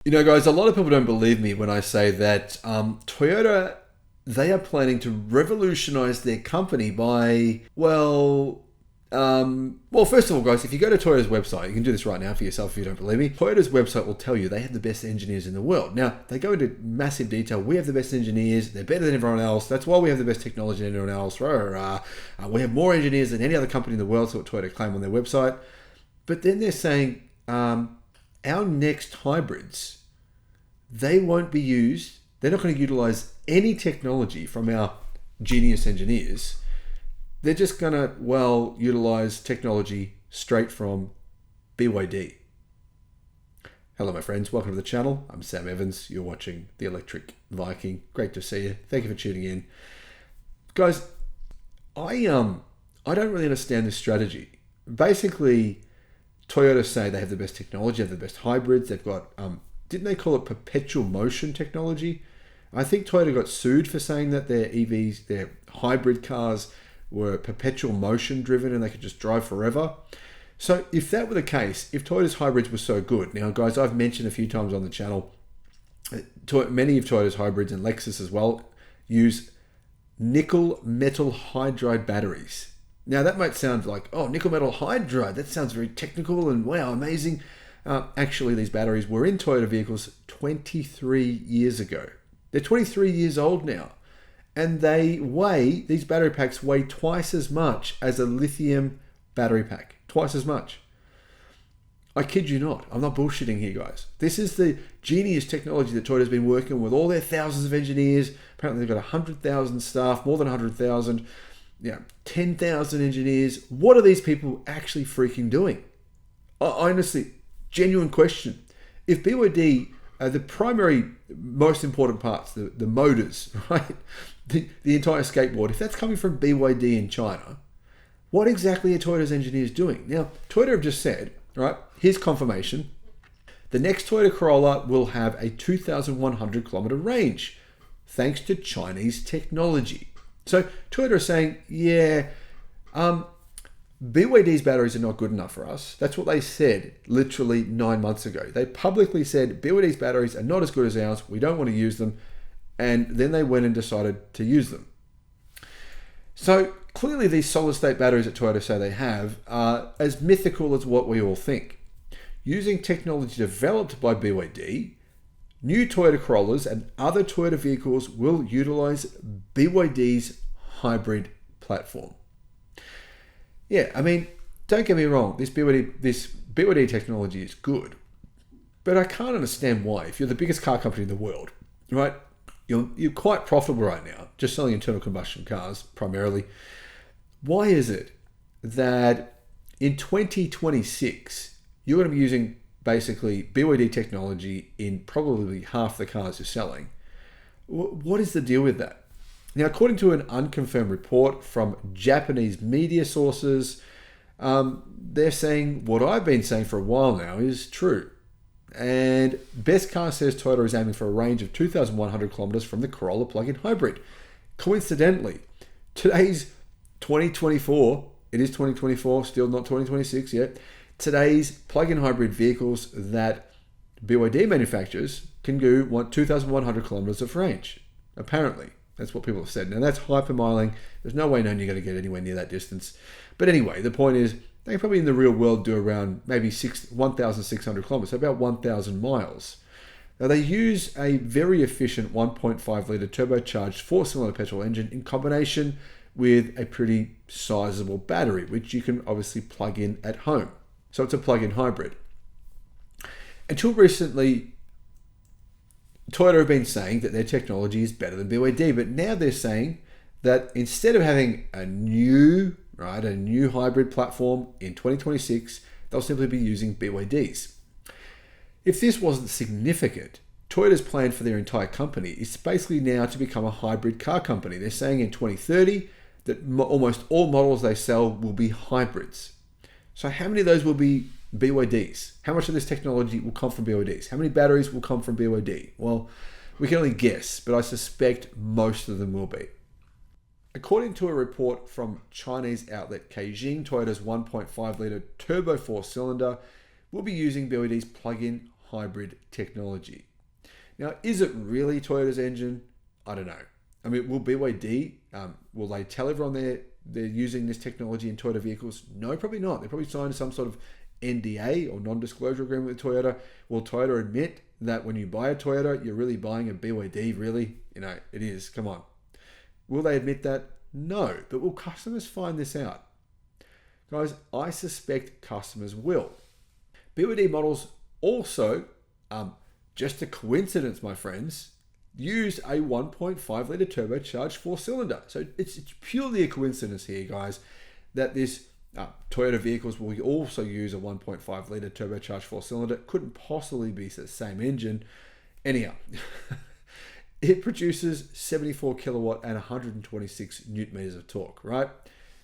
You know, guys, a lot of people don't believe me when I say that Toyota, they are planning to revolutionize their company by, first of all, guys, if you go to Toyota's website, you can do this right now for yourself if you don't believe me. Toyota's website will tell you they have the best engineers in the world. Now, they go into massive detail. We have the best engineers. They're better than everyone else. That's why we have the best technology than everyone else. Rah, rah, rah. We have more engineers than any other company in the world, so what Toyota claim on their website. But then they're saying our next hybrids, they won't be used. They're not going to utilize any technology from our genius engineers. They're just going to, utilize technology straight from BYD. Hello, my friends. Welcome to the channel. I'm Sam Evans. You're watching the Electric Viking. Great to see you. Thank you for tuning in. Guys, I don't really understand this strategy. Basically, Toyota say they have the best technology, they have the best hybrids. They've got, didn't they call it perpetual motion technology? I think Toyota got sued for saying that their EVs, their hybrid cars, were perpetual motion driven and they could just drive forever. So if that were the case, if Toyota's hybrids were so good, now guys, I've mentioned a few times on the channel, many of Toyota's hybrids and Lexus as well use nickel metal hydride batteries. Now that might sound like, nickel metal hydride, that sounds very technical and wow, amazing. Actually, these batteries were in Toyota vehicles 23 years ago. They're 23 years old now. And these battery packs weigh twice as much as a lithium battery pack. Twice as much. I kid you not. I'm not bullshitting here, guys. This is the genius technology that Toyota's been working with all their thousands of engineers. Apparently they've got 100,000 staff, more than 100,000. 10,000 engineers. What are these people actually freaking doing? Honestly, genuine question. If BYD, the primary, most important parts, the motors, right? The entire skateboard, if that's coming from BYD in China, what exactly are Toyota's engineers doing? Now, Toyota have just said, right, here's confirmation. The next Toyota Corolla will have a 2,100 kilometer range, thanks to Chinese technology. So Toyota is saying, BYD's batteries are not good enough for us. That's what they said literally 9 months ago. They publicly said BYD's batteries are not as good as ours. We don't want to use them. And then they went and decided to use them. So clearly these solid state batteries that Toyota say they have are as mythical as what we all think. Using technology developed by BYD, new Toyota Corollas and other Toyota vehicles will utilize BYD's hybrid platform. Yeah, I mean, don't get me wrong, this BYD technology is good, but I can't understand why. If you're the biggest car company in the world, right, you're quite profitable right now, just selling internal combustion cars primarily. Why is it that in 2026, you're going to be using basically BYD technology in probably half the cars you're selling? What is the deal with that? Now, according to an unconfirmed report from Japanese media sources, they're saying what I've been saying for a while now is true. And Best Car says Toyota is aiming for a range of 2,100 kilometers from the Corolla plug-in hybrid. Coincidentally, today's 2024, it is 2024, still not 2026 yet. Today's plug-in hybrid vehicles that BYD manufactures can go 2,100 kilometers of range, apparently. That's what people have said. Now, that's hypermiling. There's no way known you're going to get anywhere near that distance. But anyway, the point is, they probably in the real world do around maybe 1,600 kilometers, so about 1,000 miles. Now, they use a very efficient 1.5 litre turbocharged four-cylinder petrol engine in combination with a pretty sizable battery, which you can obviously plug in at home. So it's a plug-in hybrid. Until recently, Toyota have been saying that their technology is better than BYD, but now they're saying that instead of having a new hybrid platform in 2026, they'll simply be using BYD's. If this wasn't significant, Toyota's plan for their entire company is basically now to become a hybrid car company. They're saying in 2030 that almost all models they sell will be hybrids. So how many of those will be BYDs? How much of this technology will come from BYDs? How many batteries will come from BYD? Well, we can only guess, but I suspect most of them will be. According to a report from Chinese outlet Caixin, Toyota's 1.5 litre turbo four-cylinder will be using BYD's plug-in hybrid technology. Now, is it really Toyota's engine? I don't know. I mean, will BYD, will they tell everyone they're using this technology in Toyota vehicles? No, probably not. They probably signed some sort of NDA or non-disclosure agreement with Toyota. Will Toyota admit that when you buy a Toyota, you're really buying a BYD? Really? It is. Come on. Will they admit that? No. But will customers find this out? Guys, I suspect customers will. BYD models also, just a coincidence, my friends, use a 1.5 litre turbocharged 4-cylinder. So it's purely a coincidence here, guys, that this Toyota vehicles will also use a 1.5 litre turbocharged 4-cylinder. Couldn't possibly be the same engine. Anyhow, it produces 74 kilowatt and 126 newton meters of torque, right?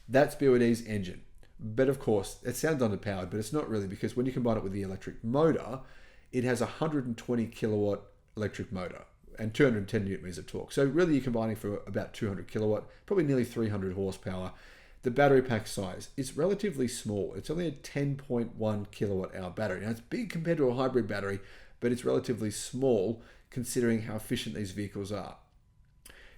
That's BYD's engine. But of course, it sounds underpowered, but it's not really, because when you combine it with the electric motor, it has a 120 kilowatt electric motor and 210 newton meters of torque. So really you're combining for about 200 kilowatt, probably nearly 300 horsepower. The battery pack size is relatively small. It's only a 10.1 kilowatt hour battery. Now it's big compared to a hybrid battery, but it's relatively small considering how efficient these vehicles are.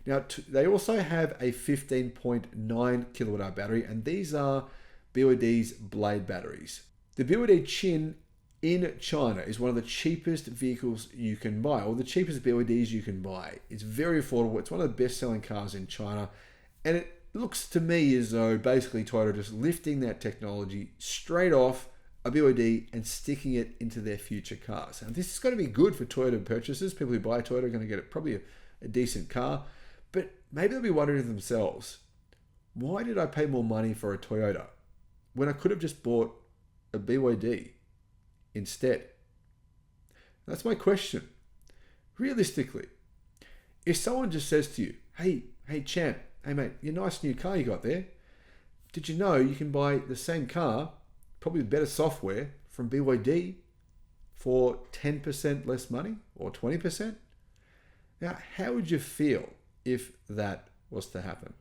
Now they also have a 15.9 kilowatt hour battery, and these are BYD's Blade batteries. The BYD Chin in China is one of the cheapest vehicles you can buy, or the cheapest BYDs you can buy. It's very affordable. It's one of the best-selling cars in China, and it looks to me as though basically Toyota just lifting that technology straight off a BYD and sticking it into their future cars. And this is going to be good for Toyota purchasers. People who buy a Toyota are going to get probably a decent car, but maybe they'll be wondering to themselves, why did I pay more money for a Toyota when I could have just bought a BYD instead? That's my question. Realistically, if someone just says to you, hey champ, hey mate, your nice new car you got there, did you know you can buy the same car, probably with better software, from BYD for 10% less money or 20%? Now, how would you feel if that was to happen?